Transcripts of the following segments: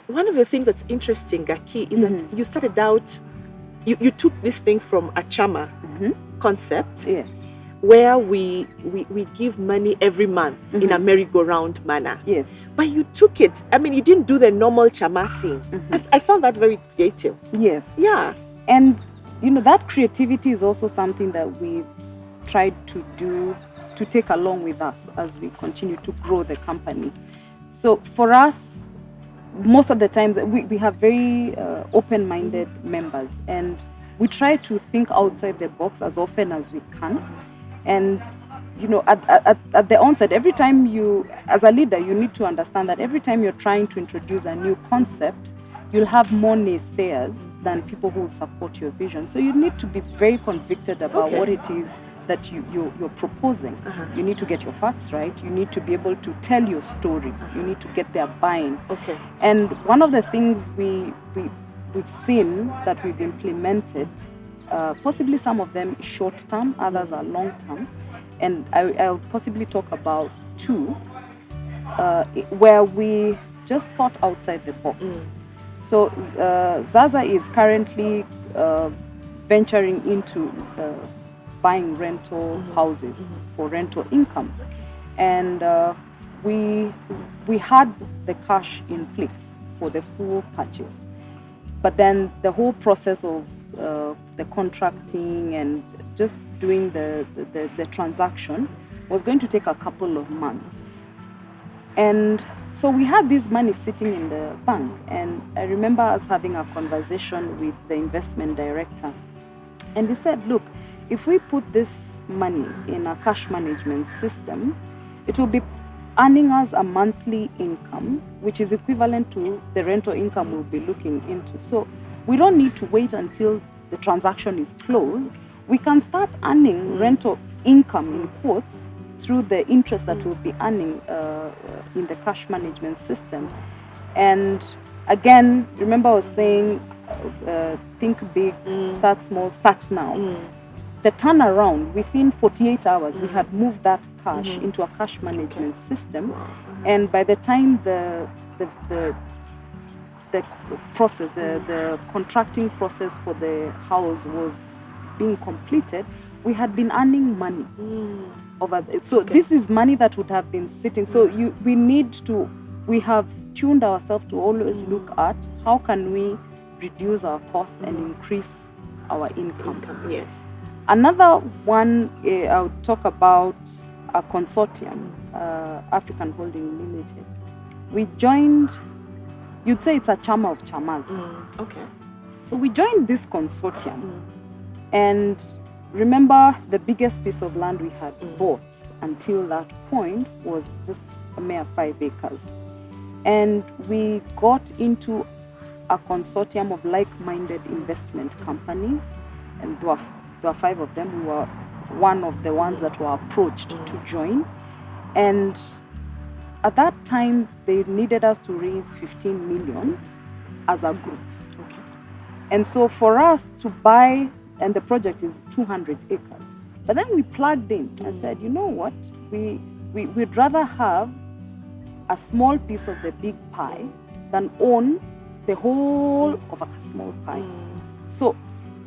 one of the things that's interesting, Gaki, is that you started out, you took this thing from a chama concept, Yes. where we give money every month in a merry-go-round manner. Yes. But you took it, I mean, you didn't do the normal chama thing. I found that very creative. Yes. Yeah. And, that creativity is also something that we've tried to do, to take along with us as we continue to grow the company. So for us, most of the times we have very open-minded members, and we try to think outside the box as often as we can. And at the onset, every time as a leader, you need to understand that every time you're trying to introduce a new concept, you'll have more naysayers than people who will support your vision. So you need to be very convicted about what it is that you're proposing. You need to get your facts right. You need to be able to tell your story. You need to get their buy-in. Okay. And one of the things we've seen that we've implemented, possibly some of them short-term, others are long-term, and I'll possibly talk about two, where we just thought outside the box. So Zaza is currently venturing into buying rental houses for rental income, and we had the cash in place for the full purchase, but then the whole process of the contracting and just doing the transaction was going to take a couple of months. And so we had this money sitting in the bank, and I remember us having a conversation with the investment director, and we said, look, if we put this money in a cash management system, it will be earning us a monthly income, which is equivalent to the rental income we'll be looking into. So we don't need to wait until the transaction is closed. We can start earning rental income, in quotes, through the interest that we'll be earning in the cash management system. And again, remember I was saying, think big, start small, start now. The turnaround, within 48 hours, we had moved that cash into a cash management system. And by the time the process, the contracting process for the house was being completed, we had been earning money over. So this is money that would have been sitting. So we have tuned ourselves to always look at how can we reduce our costs and increase our income. Yes. Another one, I would talk about a consortium, African Holding Limited. We joined, you'd say it's a chama of chamas. Okay. So we joined this consortium, and remember the biggest piece of land we had bought until that point was just a mere 5 acres. And we got into a consortium of like-minded investment companies, and there were 5 of them. We were one of the ones that were approached to join. And at that time, they needed us to raise 15 million as a group. Okay. And so for us to buy, and the project is 200 acres. But then we plugged in and said, you know what? We'd rather have a small piece of the big pie than own the whole of a small pie. So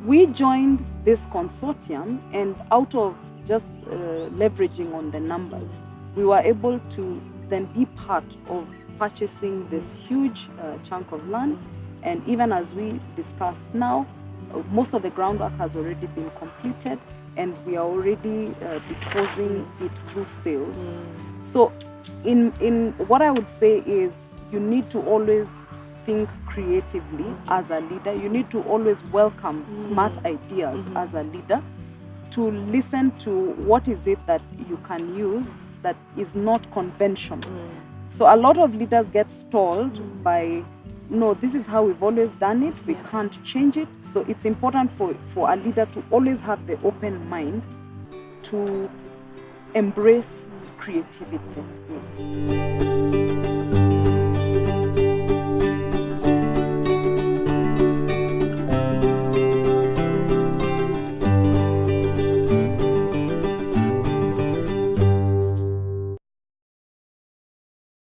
we joined this consortium, and out of just leveraging on the numbers, we were able to then be part of purchasing this huge chunk of land. And even as we discuss now, most of the groundwork has already been completed, and we are already disposing it through sales. So in what I would say is, you need to always think creatively as a leader. You need to always welcome smart ideas as a leader, to listen to what is it that you can use that is not conventional. So a lot of leaders get stalled by, no, this is how we've always done it, we can't change it. So it's important for a leader to always have the open mind to embrace creativity. Yes.